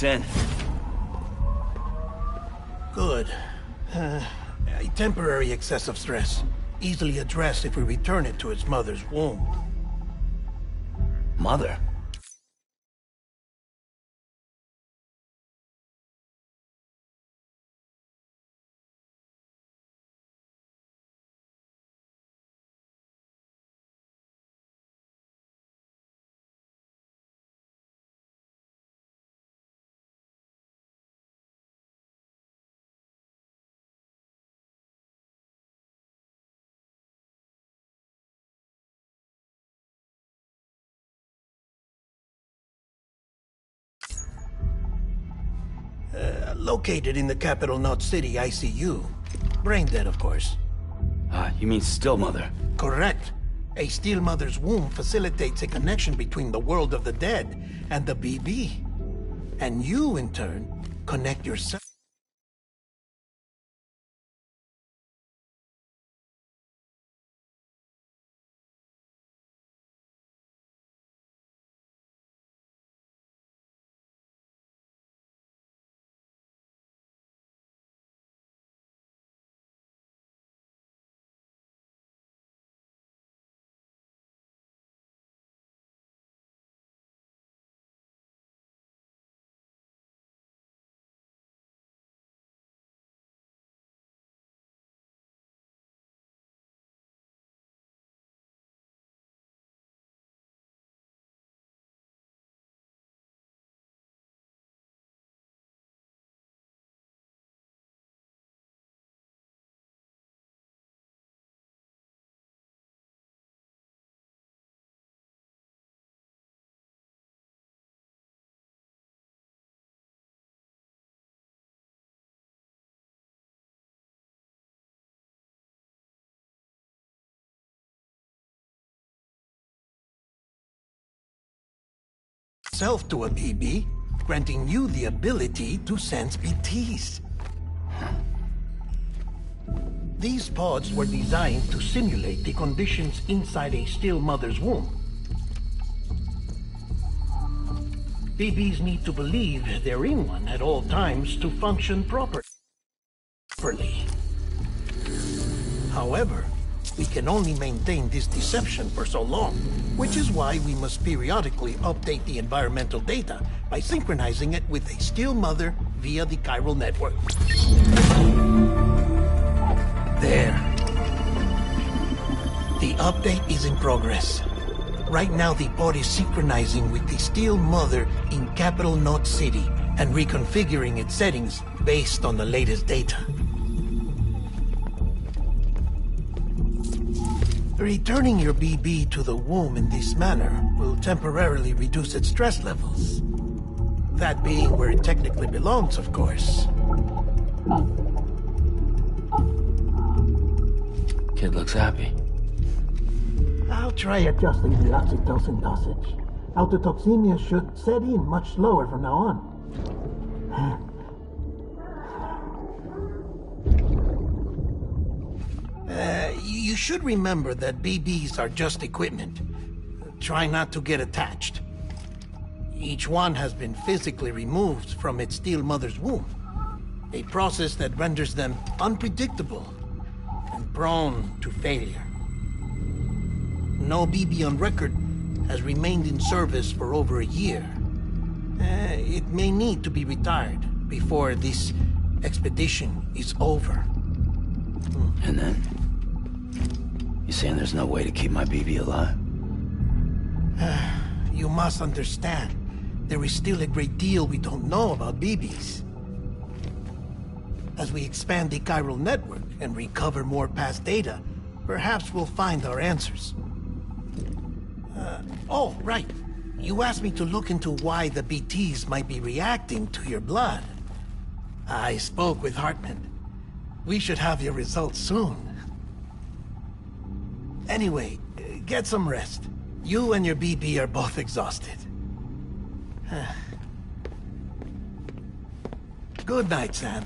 It's in. Good. A temporary excessive stress. Easily addressed if we return it to its mother's womb. Mother? Located in the capital Knot City ICU. Brain dead, of course. You mean still mother? Correct. A still mother's womb facilitates a connection between the world of the dead and the BB. And you, in turn, connect yourself. Self to a BB, granting you the ability to sense BTs. These pods were designed to simulate the conditions inside a still mother's womb. BBs need to believe they're in one at all times to function properly. However, we can only maintain this deception for so long, which is why we must periodically update the environmental data by synchronizing it with a still mother via the chiral network. There. The update is in progress. Right now, the pod is synchronizing with the still mother in capital Knot City and reconfiguring its settings based on the latest data. Returning your BB to the womb in this manner will temporarily reduce its stress levels. That being where it technically belongs, of course. Kid looks happy. I'll try adjusting the oxytocin dosage. Autotoxemia should set in much slower from now on. You should remember that BBs are just equipment. Try not to get attached. Each one has been physically removed from its still mother's womb. A process that renders them unpredictable and prone to failure. No BB on record has remained in service for over a year. It may need to be retired before this expedition is over. And then? You saying there's no way to keep my BB alive? You must understand, there is still a great deal we don't know about BBs. As we expand the chiral network and recover more past data, perhaps we'll find our answers. Oh, right. You asked me to look into why the BTs might be reacting to your blood. I spoke with Hartman. We should have your results soon. Anyway, get some rest. You and your BB are both exhausted. Good night, Sam.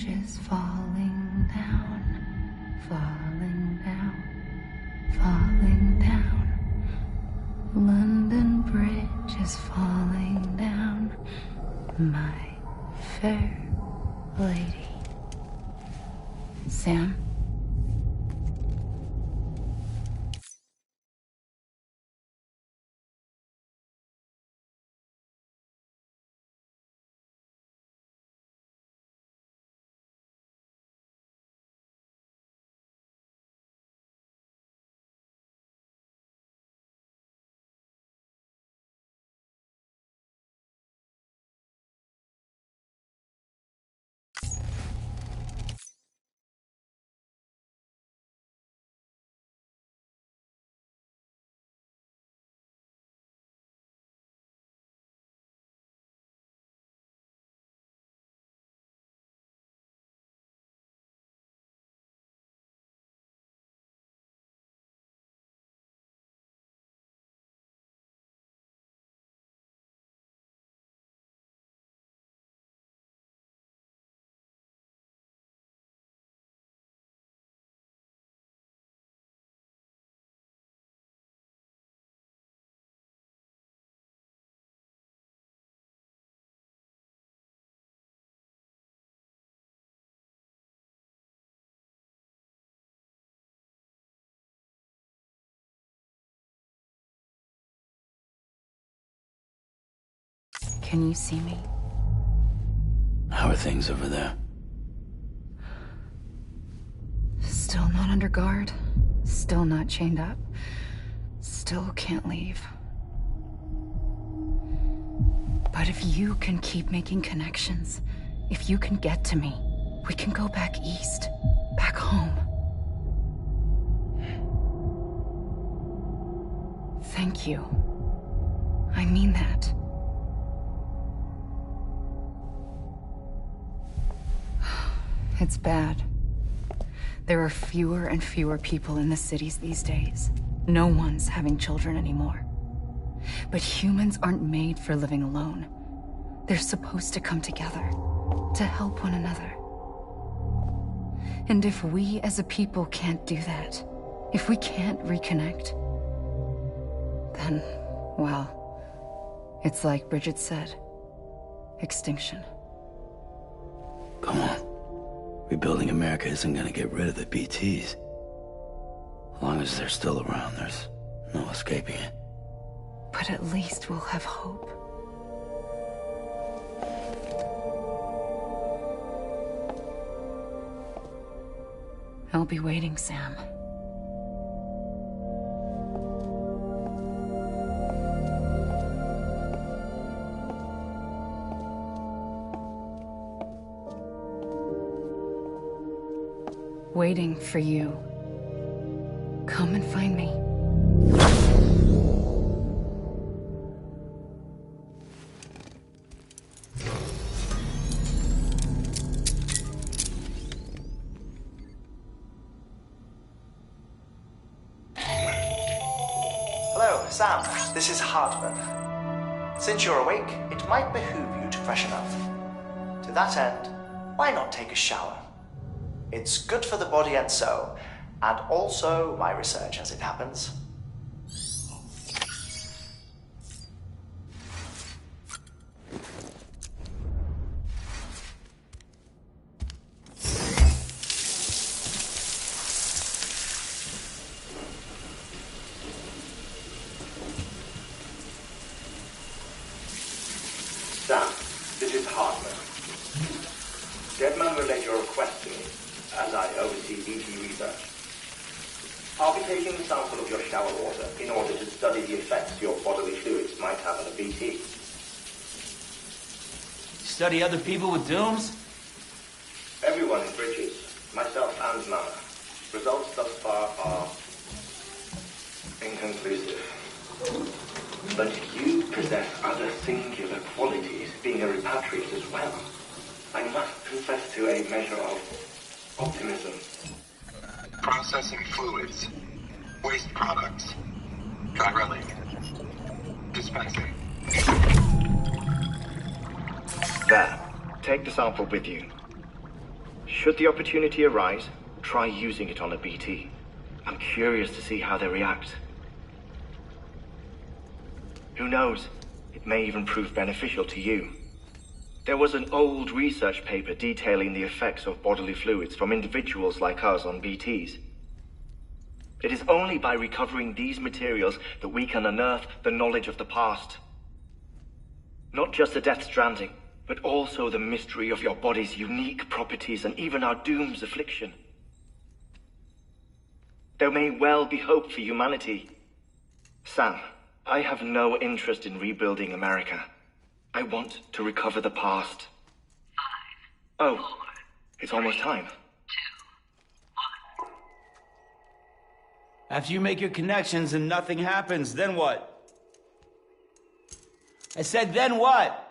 bridge is falling down, falling down, falling down. London Bridge is falling down, my fair lady. Sam? Can you see me? How are things over there? Still not under guard. Still not chained up. Still can't leave. But if you can keep making connections, if you can get to me, we can go back east. Back home. Thank you. I mean that. It's bad. There are fewer and fewer people in the cities these days. No one's having children anymore. But humans aren't made for living alone. They're supposed to come together, to help one another. And if we as a people can't do that, if we can't reconnect, then, well, it's like Bridget said, extinction. Come on. Rebuilding America isn't gonna get rid of the BTs. As long as they're still around, there's no escaping it. But at least we'll have hope. I'll be waiting, Sam. Waiting for you. Come and find me. Hello, Sam. This is Hartman. Since you're awake, it might behoove you to freshen up. To that end, why not take a shower? It's good for the body and soul, and also my research as it happens. Sam, this is Hartman. Deadman relayed your request to me, as I oversee BT research. I'll be taking a sample of your shower water in order to study the effects your bodily fluids might have on a BT. Study other people with dooms? Everyone in Bridges, myself and Mama. Results thus far are inconclusive. But you possess other singular qualities, being a repatriate as well. I must confess to a measure of optimism. Processing fluids. Waste products. Dry dispensing. There. Take the sample with you. Should the opportunity arise, try using it on a BT. I'm curious to see how they react. Who knows? It may even prove beneficial to you. There was an old research paper detailing the effects of bodily fluids from individuals like us on BTs. It is only by recovering these materials that we can unearth the knowledge of the past. Not just the Death Stranding, but also the mystery of your body's unique properties and even our doom's affliction. There may well be hope for humanity. Sam, I have no interest in rebuilding America. I want to recover the past. 5, 4, oh, it's almost time. 2, 1. After you make your connections and nothing happens, then what? I said, then what?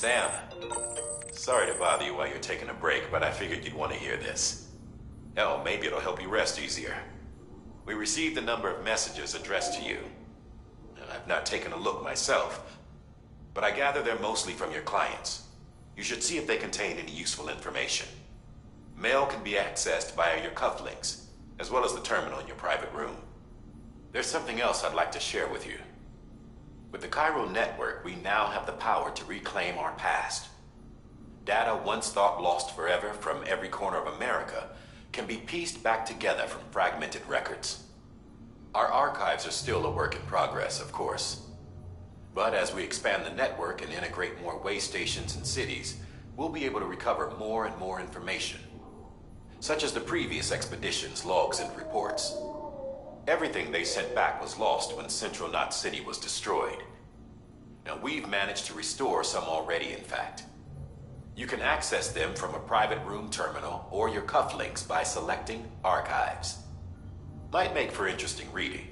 Sam, sorry to bother you while you're taking a break, but I figured you'd want to hear this. Hell, maybe it'll help you rest easier. We received a number of messages addressed to you. I've not taken a look myself, but I gather they're mostly from your clients. You should see if they contain any useful information. Mail can be accessed via your cufflinks, as well as the terminal in your private room. There's something else I'd like to share with you. With the Cairo network, we now have the power to reclaim our past. Data once thought lost forever from every corner of America can be pieced back together from fragmented records. Our archives are still a work in progress, of course. But as we expand the network and integrate more way stations and cities, we'll be able to recover more and more information, such as the previous expedition's logs and reports. Everything they sent back was lost when Central Knot City was destroyed. Now, we've managed to restore some already, in fact. You can access them from a private room terminal or your cufflinks by selecting Archives. Might make for interesting reading.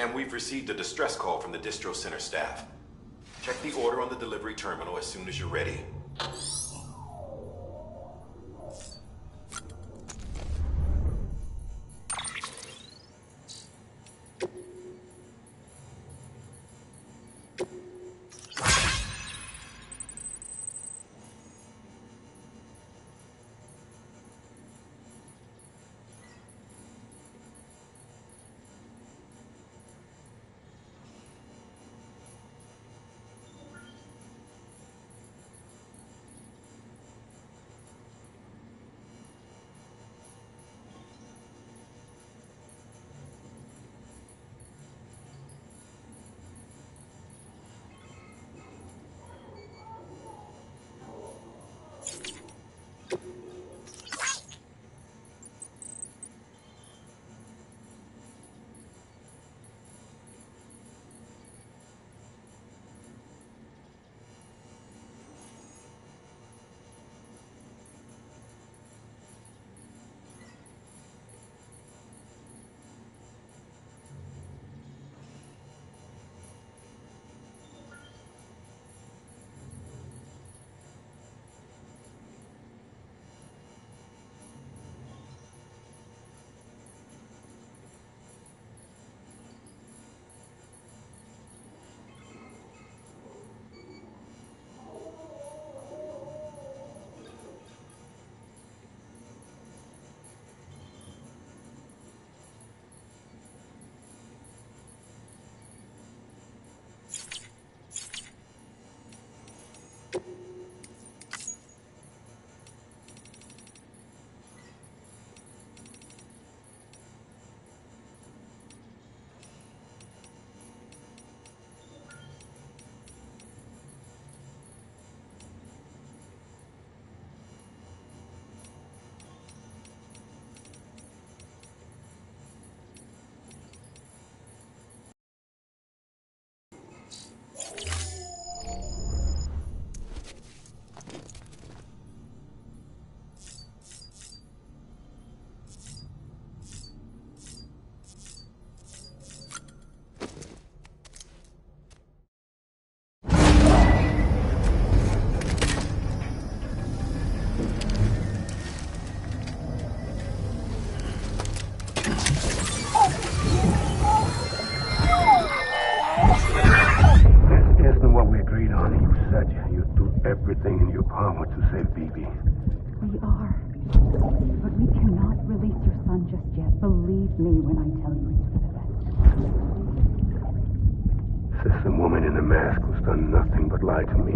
Sam, we've received a distress call from the distro center staff. Check the order on the delivery terminal as soon as you're ready. Everything in your power to save BB. We are. But we cannot release your son just yet. Believe me when I tell you it's for the best. System woman in the mask who's done nothing but lie to me.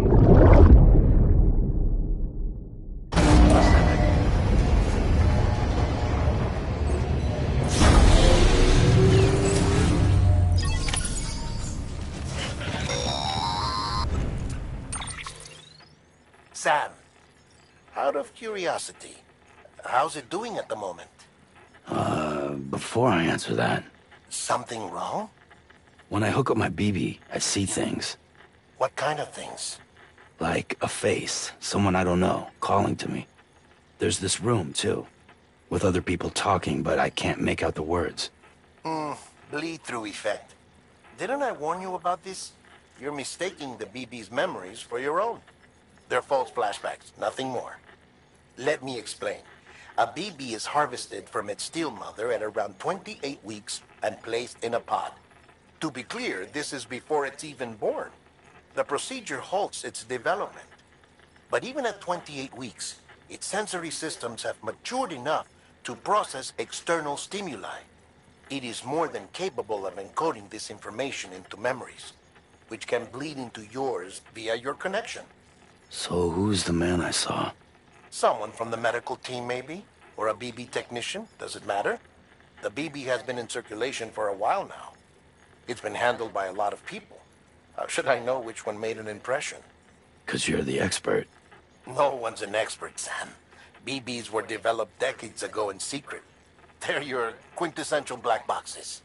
Sam, out of curiosity, how's it doing at the moment? Before I answer that, Something wrong? when I hook up my BB, I see things. What kind of things? Like a face, someone I don't know, calling to me. There's this room, too, with other people talking, but I can't make out the words. Bleed-through effect. Didn't I warn you about this? You're mistaking the BB's memories for your own. They're false flashbacks, nothing more. Let me explain. A BB is harvested from its steel mother at around 28 weeks and placed in a pod. To be clear, this is before it's even born. The procedure halts its development. But even at 28 weeks, its sensory systems have matured enough to process external stimuli. It is more than capable of encoding this information into memories, which can bleed into yours via your connection. So who's the man I saw? Someone from the medical team, maybe? Or a BB technician? Does it matter? The BB has been in circulation for a while now. It's been handled by a lot of people. How should I know which one made an impression? 'Cause you're the expert. No one's an expert, Sam. BBs were developed decades ago in secret. They're your quintessential black boxes.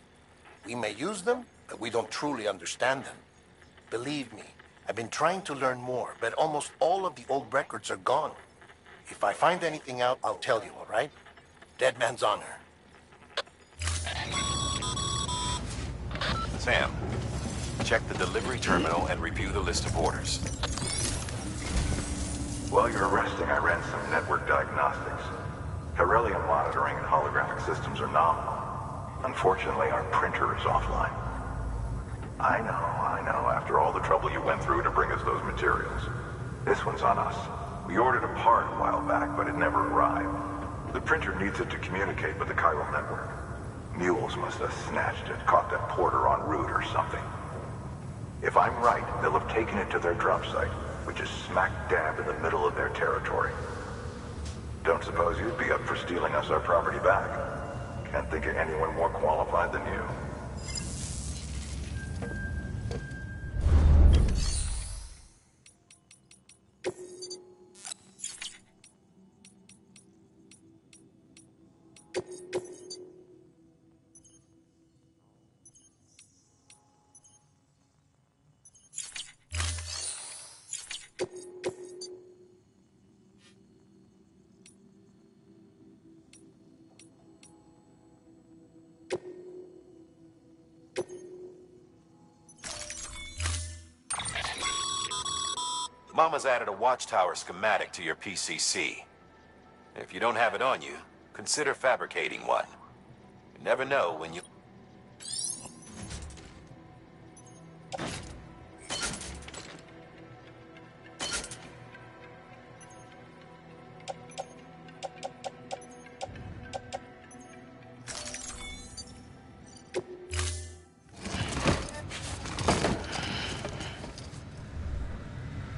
We may use them, but we don't truly understand them. Believe me, I've been trying to learn more, but almost all of the old records are gone. If I find anything out, I'll tell you, all right? Dead man's honor. Sam, check the delivery terminal and review the list of orders. While you're resting, I ran some network diagnostics. Beryllium monitoring and holographic systems are nominal. Unfortunately, our printer is offline. I know, after all the trouble you went through to bring us those materials. This one's on us. We ordered a part a while back, but it never arrived. The printer needs it to communicate with the chiral network. Mules must have snatched it, caught that porter en route or something. If I'm right, they'll have taken it to their drop site, which is smack dab in the middle of their territory. Don't suppose you'd be up for stealing us our property back? Can't think of anyone more qualified than you. Mama's added a watchtower schematic to your PCC. If you don't have it on you, consider fabricating one. You never know when you...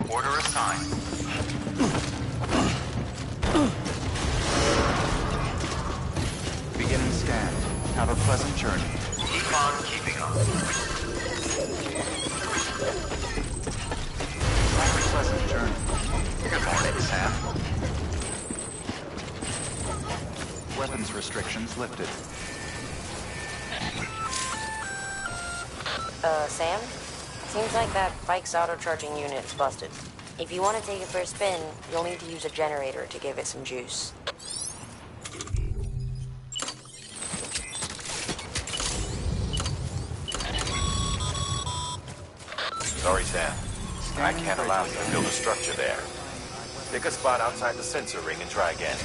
Order assigned. Begin and scan. Have a pleasant journey. Keep on keeping on. Have a pleasant journey. Good morning, Sam. Weapons restrictions lifted. Sam? Seems like that bike's auto-charging unit is busted. If you want to take it for a spin, you'll need to use a generator to give it some juice. Sorry, Sam. I can't allow you to build a structure there. Pick a spot outside the sensor ring and try again.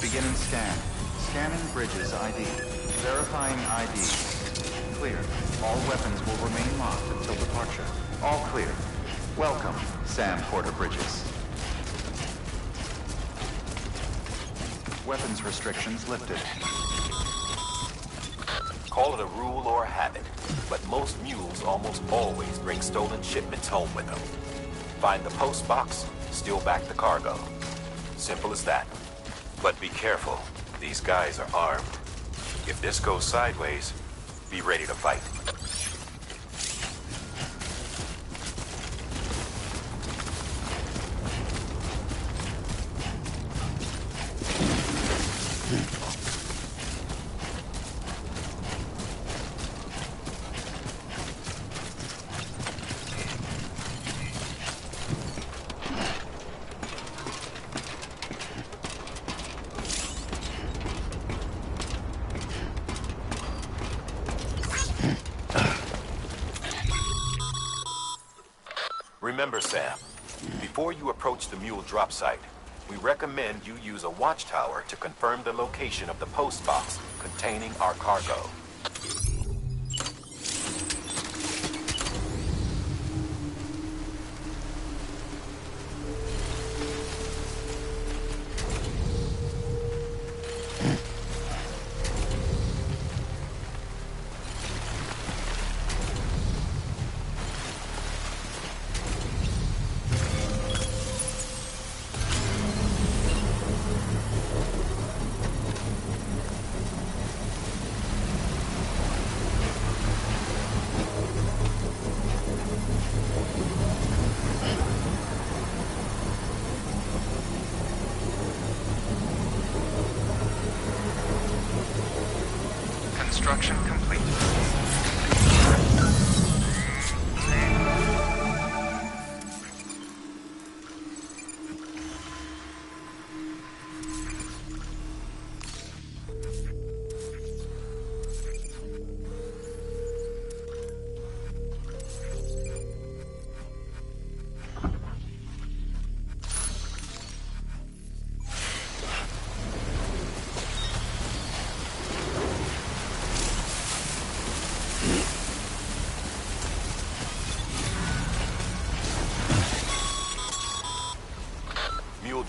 Begin and scan. Scanning bridges ID. Verifying ID. Clear. All weapons will remain locked until departure. All clear. Welcome, Sam Porter Bridges. Weapons restrictions lifted. Call it a rule or a habit, but most mules almost always bring stolen shipments home with them. Find the post box, steal back the cargo. Simple as that. But be careful. These guys are armed. If this goes sideways, be ready to fight. Remember, Sam, before you approach the mule drop site, we recommend you use a watchtower to confirm the location of the post box containing our cargo. Construction complete.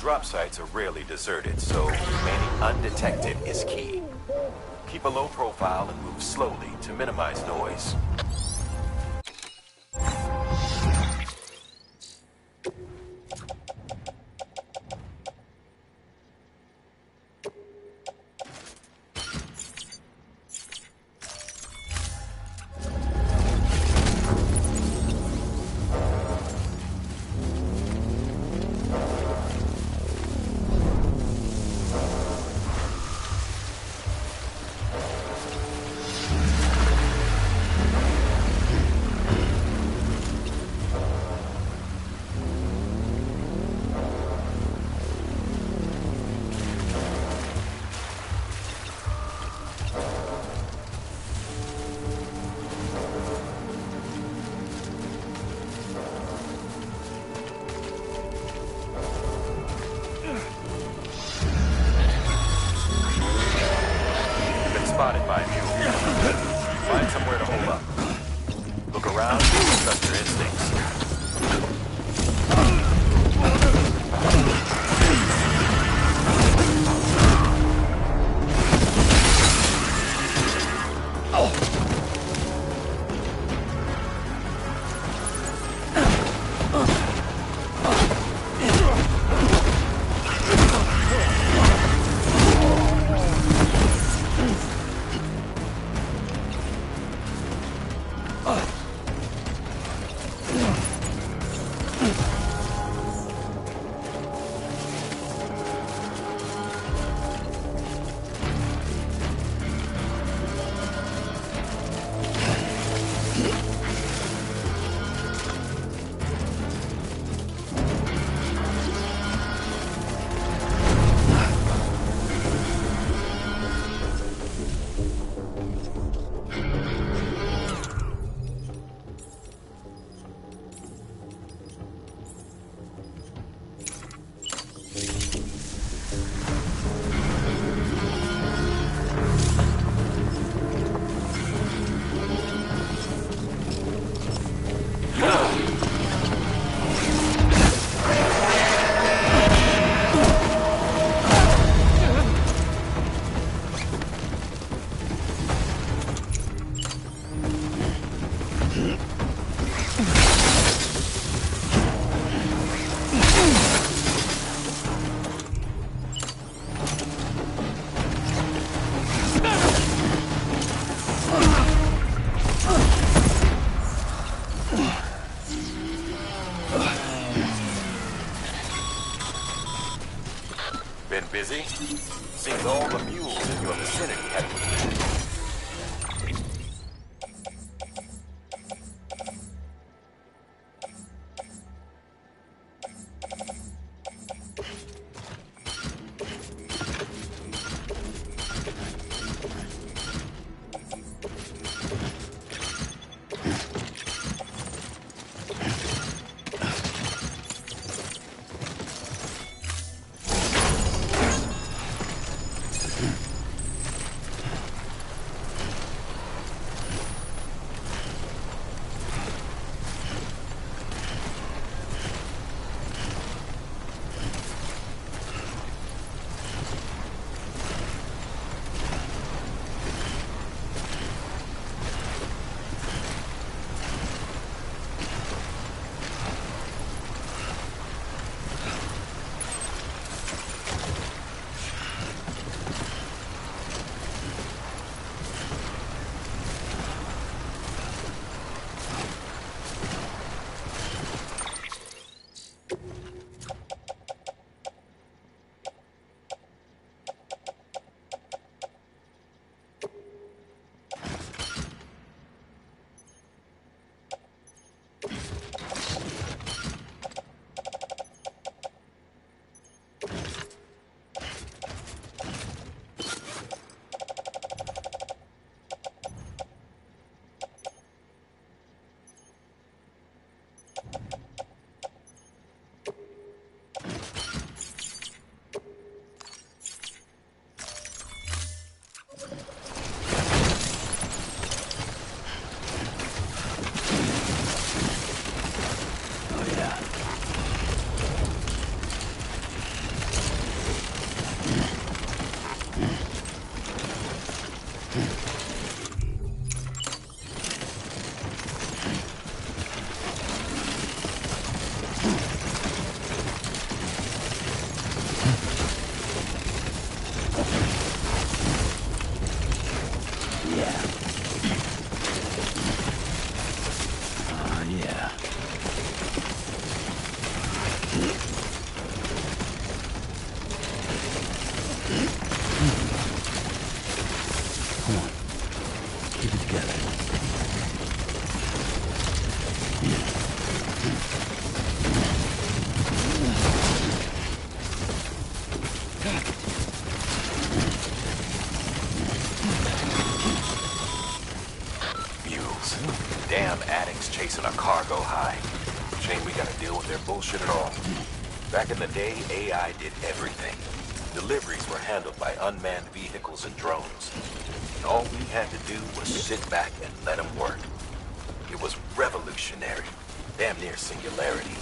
Drop sites are rarely deserted, so remaining undetected is key. Keep a low profile and move slowly to minimize noise. Spotted by a mule. Find somewhere to hold up. Look around and trust your instincts. Been busy? Seems all the mules in your vicinity have been. Mules. Damn addicts chasing a cargo high. Shame we gotta deal with their bullshit at all. Back in the day, AI did everything. Deliveries were handled by unmanned vehicles and drones. And all we had to do was sit back and let them work. It was revolutionary. Damn near singularity.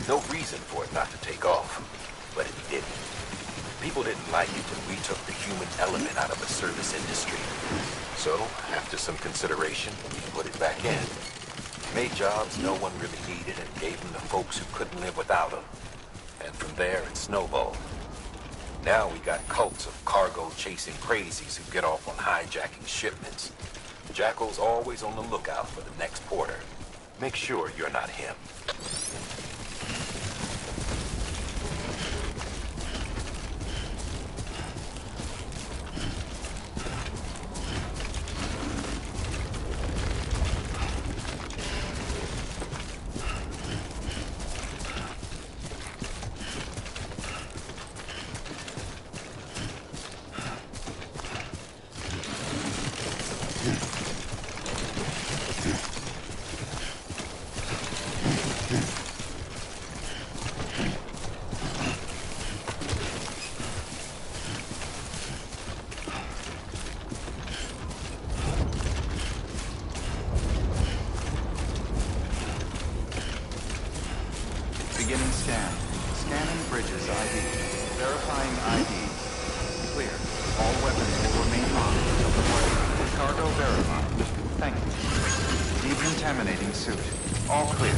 No reason for it not to take off. But it didn't. People didn't like it and we took the human element out of the service industry. So, after some consideration, we put it back in. Made jobs no one really needed and gave them to folks who couldn't live without them. And from there, it snowballed. Now we got cults of cargo-chasing crazies who get off on hijacking shipments. Jackal's always on the lookout for the next porter. Make sure you're not him. Beginning scan. Scanning bridges ID. Verifying ID. Clear. All weapons will remain locked until the morning. Cargo verified. Thank you. Decontaminating suit. All clear.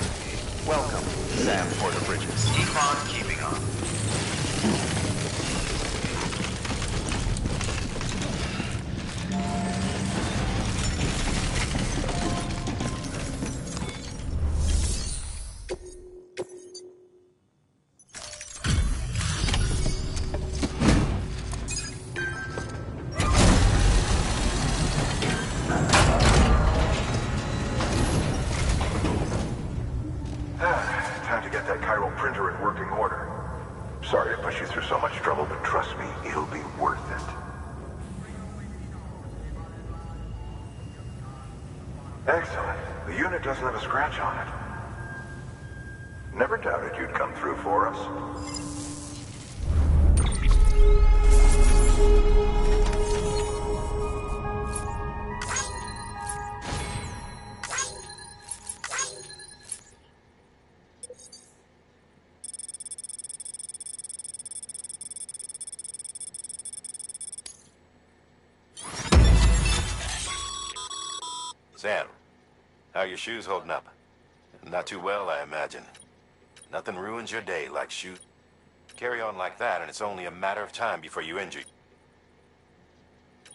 Welcome, Sam Porter Bridges. Keep on keeping on. Time to get that chiral printer in working order. Sorry to push you through so much trouble, but trust me, it'll be worth it. Excellent. The unit doesn't have a scratch on it. Never doubted you'd come through for us. Sam, how are your shoes holding up? Not too well, I imagine. Nothing ruins your day like shoes. Carry on like that, and it's only a matter of time before you injure.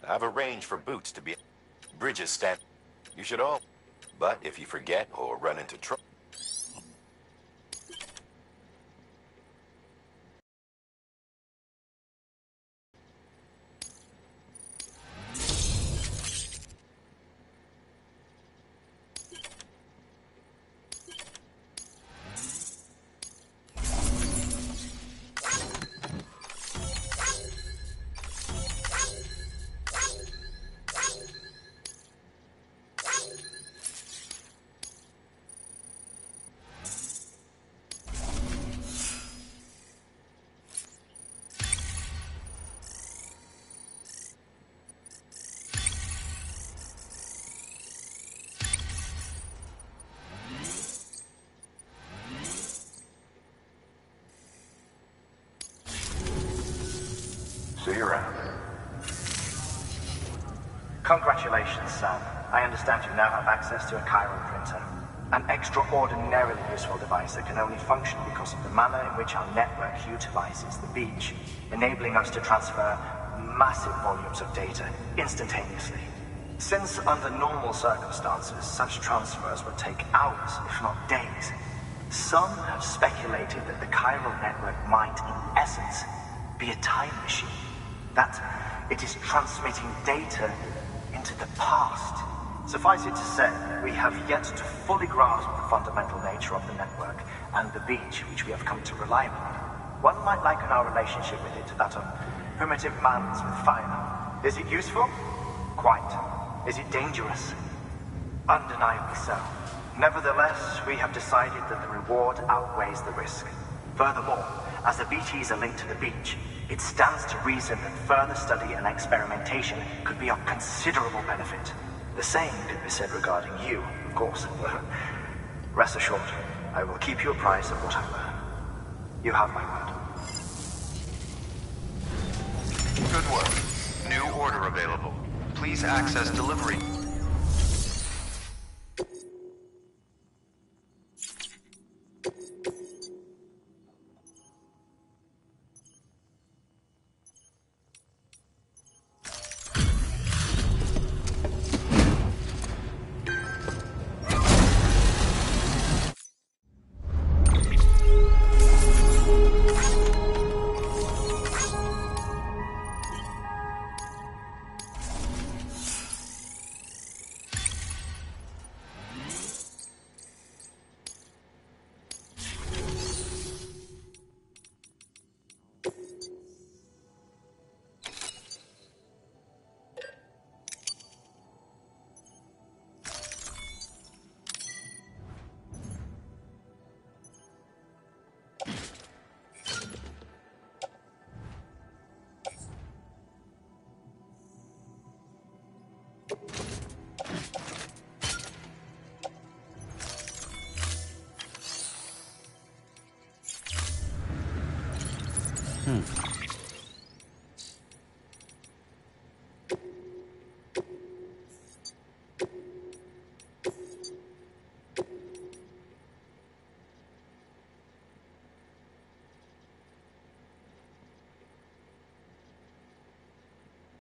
I've arranged for boots to be bridges stand. You should all. But if you forget or run into trouble. See you around. Congratulations, Sam. I understand you now have access to a chiral printer. An extraordinarily useful device that can only function because of the manner in which our network utilizes the beach, enabling us to transfer massive volumes of data instantaneously. Since under normal circumstances, such transfers would take hours, if not days, some have speculated that the chiral network might, in essence, be a time machine. That it is transmitting data into the past. Suffice it to say, we have yet to fully grasp the fundamental nature of the network and the beach which we have come to rely upon. One might liken our relationship with it to that of primitive man's with fire. Is it useful? Quite. Is it dangerous? Undeniably so. Nevertheless, we have decided that the reward outweighs the risk. Furthermore, as the BTs are linked to the beach, it stands to reason that further study and experimentation could be of considerable benefit. The same could be said regarding you, of course. Rest assured, I will keep you apprised of what I learn. You have my word. Good work. New order available. Please access delivery.